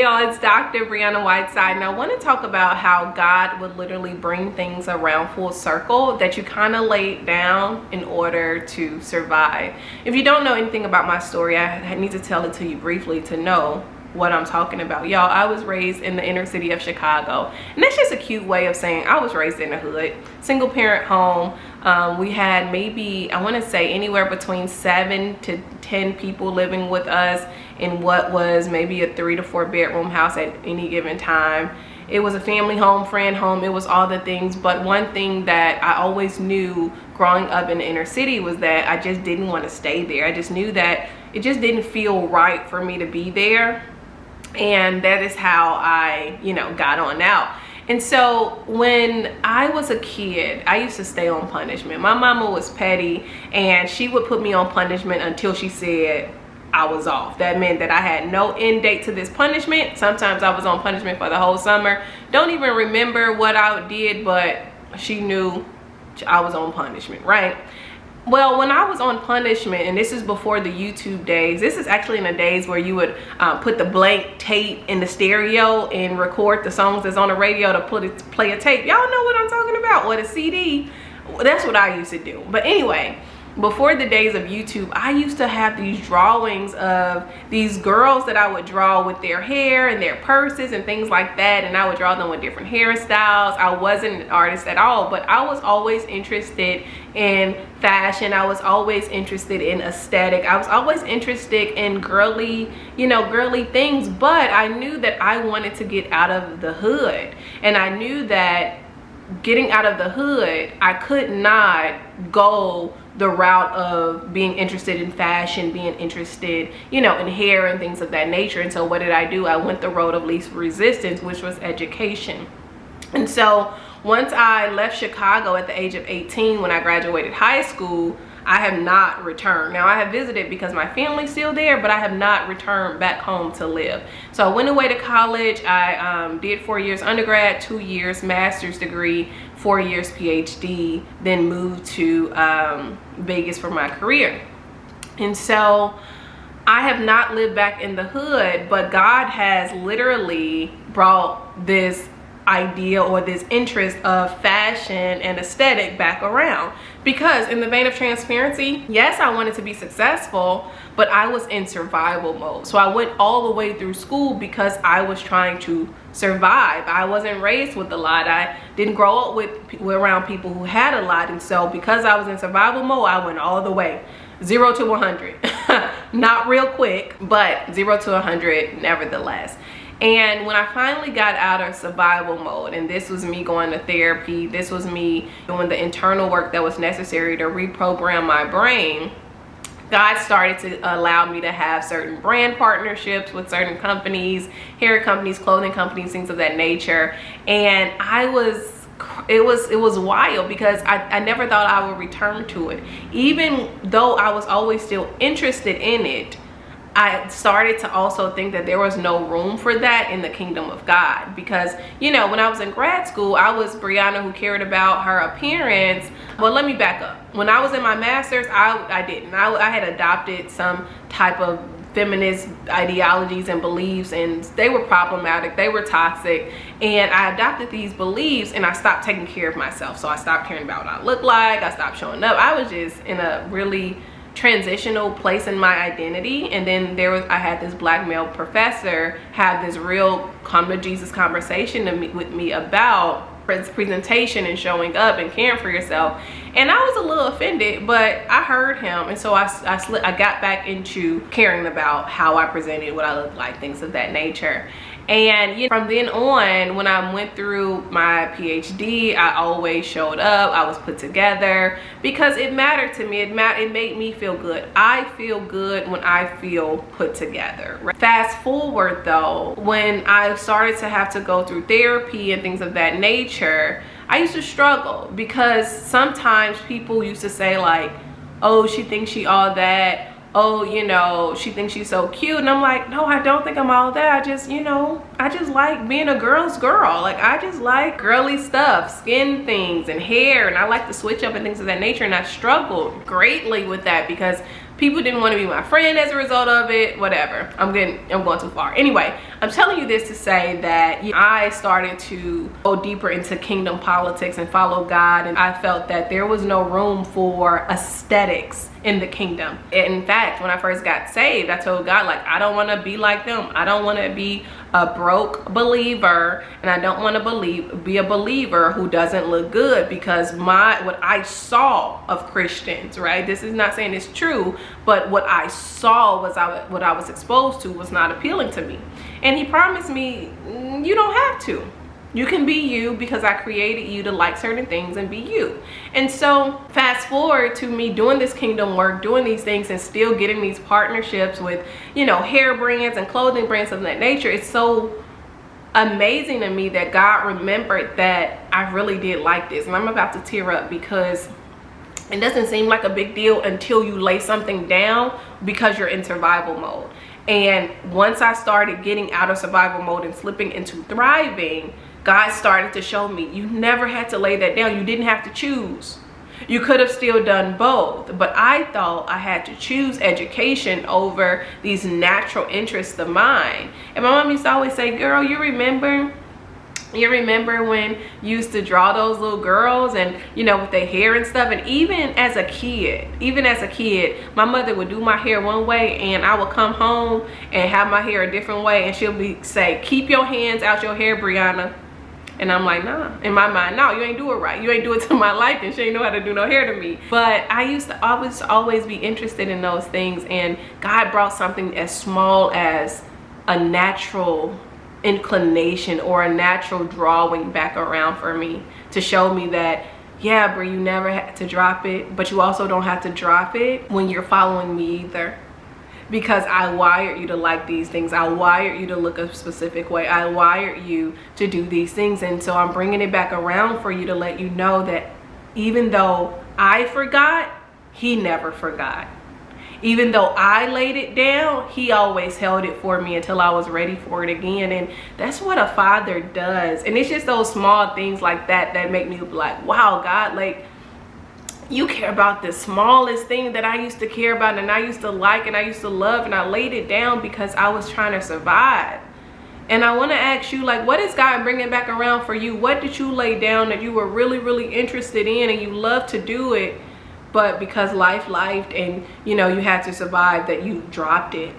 y'all, it's Dr. Briana Whiteside, and I want to talk about how God would literally bring things around full circle that you kind of laid down in order to survive. If you don't know anything about my story, I need to tell it to you briefly to know what I'm talking about. Y'all, I was raised in the inner city of Chicago, and that's just a cute way of saying I was raised in the hood. Single parent home. We had maybe, I want to say, anywhere between 7 to 10 people living with us in what was maybe a 3 to 4 bedroom house at any given time. It was a family home, friend home, it was all the things. But one thing that I always knew growing up in the inner city was that I just didn't want to stay there. I just knew that it just didn't feel right for me to be there. And that is how I, got on out. And so when I was a kid, I used to stay on punishment. My mama was petty, and she would put me on punishment until she said I was off. That meant that I had no end date to this punishment. Sometimes I was on punishment for the whole summer. Don't even remember what I did, but she knew I was on punishment, right? Well, when I was on punishment, and this is before the YouTube days, this is actually in the days where you would put the blank tape in the stereo and record the songs that's on the radio to play a tape. Y'all know what I'm talking about, or a CD. That's what I used to do. But anyway, before the days of YouTube, I used to have these drawings of these girls that I would draw with their hair and their purses and things like that, and I would draw them with different hairstyles. I wasn't an artist at all, but I was always interested in fashion. I was always interested in aesthetic. I was always interested in girly, girly things, but I knew that I wanted to get out of the hood, and I knew that getting out of the hood, I could not go the route of being interested in fashion, being interested, in hair and things of that nature. And so what did I do? I went the road of least resistance, which was education. And so once I left Chicago at the age of 18, when I graduated high school, I have not returned. Now, I have visited because my family's still there, but I have not returned back home to live. So I went away to college. I did 4 years undergrad, 2 years master's degree, 4 years PhD, then moved to Vegas for my career. And so I have not lived back in the hood, but God has literally brought this idea or this interest of fashion and aesthetic back around. Because in the vein of transparency, yes, I wanted to be successful, but I was in survival mode. So I went all the way through school because I was trying to survive. I wasn't raised with a lot. I didn't grow up around people who had a lot. And so because I was in survival mode, I went all the way. 0 to 100. Not real quick, but 0 to 100 nevertheless. And when I finally got out of survival mode, and this was me going to therapy, this was me doing the internal work that was necessary to reprogram my brain, God started to allow me to have certain brand partnerships with certain companies, hair companies, clothing companies, things of that nature. And it was wild because I never thought I would return to it. Even though I was always still interested in it, I started to also think that there was no room for that in the kingdom of God. Because, when I was in grad school, I was Briana who cared about her appearance. Well, let me back up. When I was in my master's, I didn't. I had adopted some type of feminist ideologies and beliefs, and they were problematic, they were toxic, and I adopted these beliefs, and I stopped taking care of myself. So I stopped caring about what I looked like, I stopped showing up. I was just in a really transitional place in my identity. And then I had this black male professor have this real come to Jesus conversation with me about presentation and showing up and caring for yourself. And I was a little offended, but I heard him, and so I got back into caring about how I presented, what I looked like, things of that nature. And from then on, when I went through my PhD, I always showed up. I was put together because it mattered to me. It made me feel good. I feel good when I feel put together. Fast forward though, when I started to have to go through therapy and things of that nature, I used to struggle because sometimes people used to say like, oh, she thinks she all that. Oh, she thinks she's so cute. And I'm like, no, I don't think I'm all that. I just like being a girl's girl. Like, I just like girly stuff, skin things and hair. And I like to switch up and things of that nature. And I struggled greatly with that because People didn't want to be my friend as a result of it. Whatever. I'm going too far. Anyway, I'm telling you this to say that I started to go deeper into kingdom politics and follow God, and I felt that there was no room for aesthetics in the kingdom. In fact, when I first got saved, I told God, like, I don't want to be like them. I don't want to be a broke believer, and I don't want to be a believer who doesn't look good, because what I saw of Christians, right? This is not saying it's true, but what I saw was what I was exposed to was not appealing to me. And he promised me, you don't have to. You can be you, because I created you to like certain things and be you. And so fast forward to me doing this kingdom work, doing these things, and still getting these partnerships with, hair brands and clothing brands of that nature. It's so amazing to me that God remembered that I really did like this. And I'm about to tear up, because it doesn't seem like a big deal until you lay something down, because you're in survival mode. And once I started getting out of survival mode and slipping into thriving, God started to show me you never had to lay that down. You didn't have to choose. You could have still done both, but I thought I had to choose education over these natural interests of mine. And my mom used to always say, girl, you remember when you used to draw those little girls, and with their hair and stuff? And even as a kid, my mother would do my hair one way, and I would come home and have my hair a different way, and she'll say, keep your hands out your hair, Briana. And I'm like, nah. In my mind, no, you ain't do it right. You ain't do it to my liking. She ain't know how to do no hair to me. But I used to always be interested in those things, and God brought something as small as a natural inclination or a natural drawing back around for me, to show me that, yeah, Bri, you never had to drop it, but you also don't have to drop it when you're following me either. Because I wired you to like these things. I wired you to look a specific way. I wired you to do these things. And so I'm bringing it back around for you to let you know that even though I forgot, he never forgot. Even though I laid it down, he always held it for me until I was ready for it again. And that's what a father does. And it's just those small things like that that make me like, wow, God, like, you care about the smallest thing that I used to care about, and I used to like, and I used to love, and I laid it down because I was trying to survive. And I want to ask you, like, what is God bringing back around for you? What did you lay down that you were really, really interested in, and you love to do it, but because life lifed and you had to survive, that you dropped it?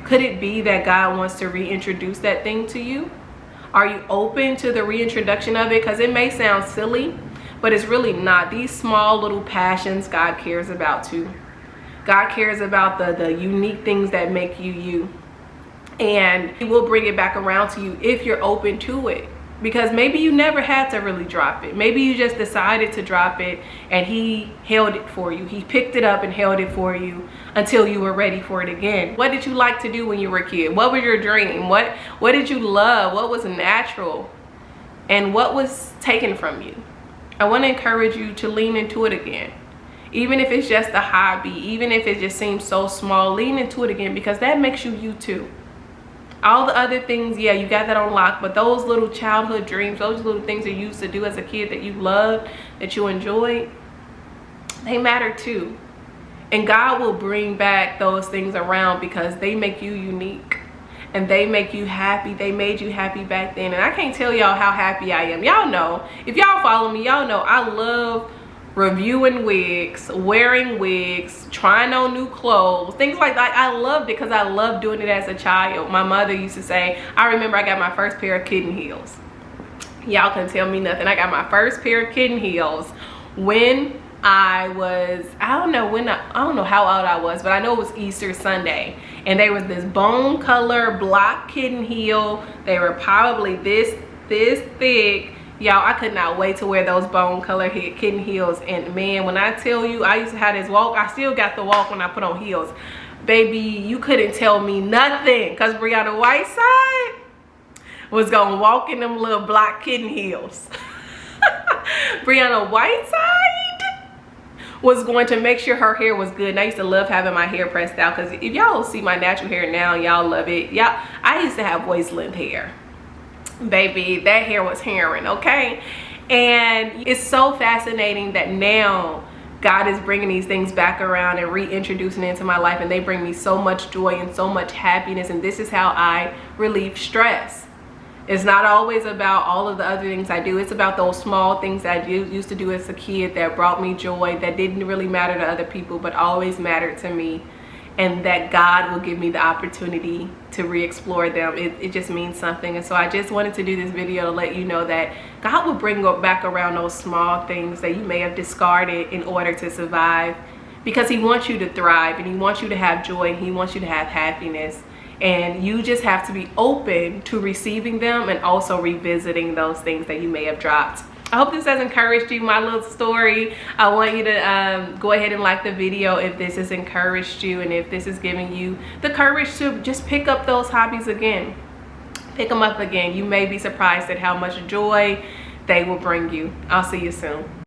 Could it be that God wants to reintroduce that thing to you? Are you open to the reintroduction of it? Because it may sound silly, but it's really not. These small little passions God cares about too. God cares about the unique things that make you you. And he will bring it back around to you if you're open to it. Because maybe you never had to really drop it. Maybe you just decided to drop it, and he held it for you. He picked it up and held it for you until you were ready for it again. What did you like to do when you were a kid? What was your dream? What did you love? What was natural? And what was taken from you? I want to encourage you to lean into it again. Even if it's just a hobby, even if it just seems so small, lean into it again, because that makes you too. All the other things, yeah, you got that on lock, but those little childhood dreams, those little things that you used to do as a kid that you loved, that you enjoyed, they matter too. And God will bring back those things around, because they make you unique. And they make you happy. They made you happy back then. And I can't tell y'all how happy I am. Y'all know, if y'all follow me, y'all know I love reviewing wigs, wearing wigs, trying on new clothes, things like that. I loved it because I loved doing it as a child. My mother used to say, I remember I got my first pair of kitten heels. Y'all can tell me nothing. I got my first pair of kitten heels when I was, I don't know how old I was, but I know it was Easter Sunday. And there was this bone color block kitten heel. They were probably this thick. Y'all, I could not wait to wear those bone color kitten heels. And man, when I tell you, I used to have this walk. I still got the walk when I put on heels. Baby, you couldn't tell me nothing, because Briana Whiteside was gonna walk in them little block kitten heels. Briana Whiteside was going to make sure her hair was good. And I used to love having my hair pressed out, because if y'all see my natural hair now, y'all love it. Y'all, I used to have waist length hair. Baby, that hair was herring, okay? And it's so fascinating that now God is bringing these things back around and reintroducing it into my life, and they bring me so much joy and so much happiness. And this is how I relieve stress. It's not always about all of the other things I do. It's about those small things that I used to do as a kid that brought me joy, that didn't really matter to other people but always mattered to me, and that God will give me the opportunity to re-explore them. It just means something. And so I just wanted to do this video to let you know that God will bring back around those small things that you may have discarded in order to survive, because he wants you to thrive, and he wants you to have joy, and he wants you to have happiness. And you just have to be open to receiving them and also revisiting those things that you may have dropped. I hope this has encouraged you, my little story. I want you to go ahead and like the video if this has encouraged you, and if this is giving you the courage to just pick up those hobbies again. Pick them up again. You may be surprised at how much joy they will bring you. I'll see you soon.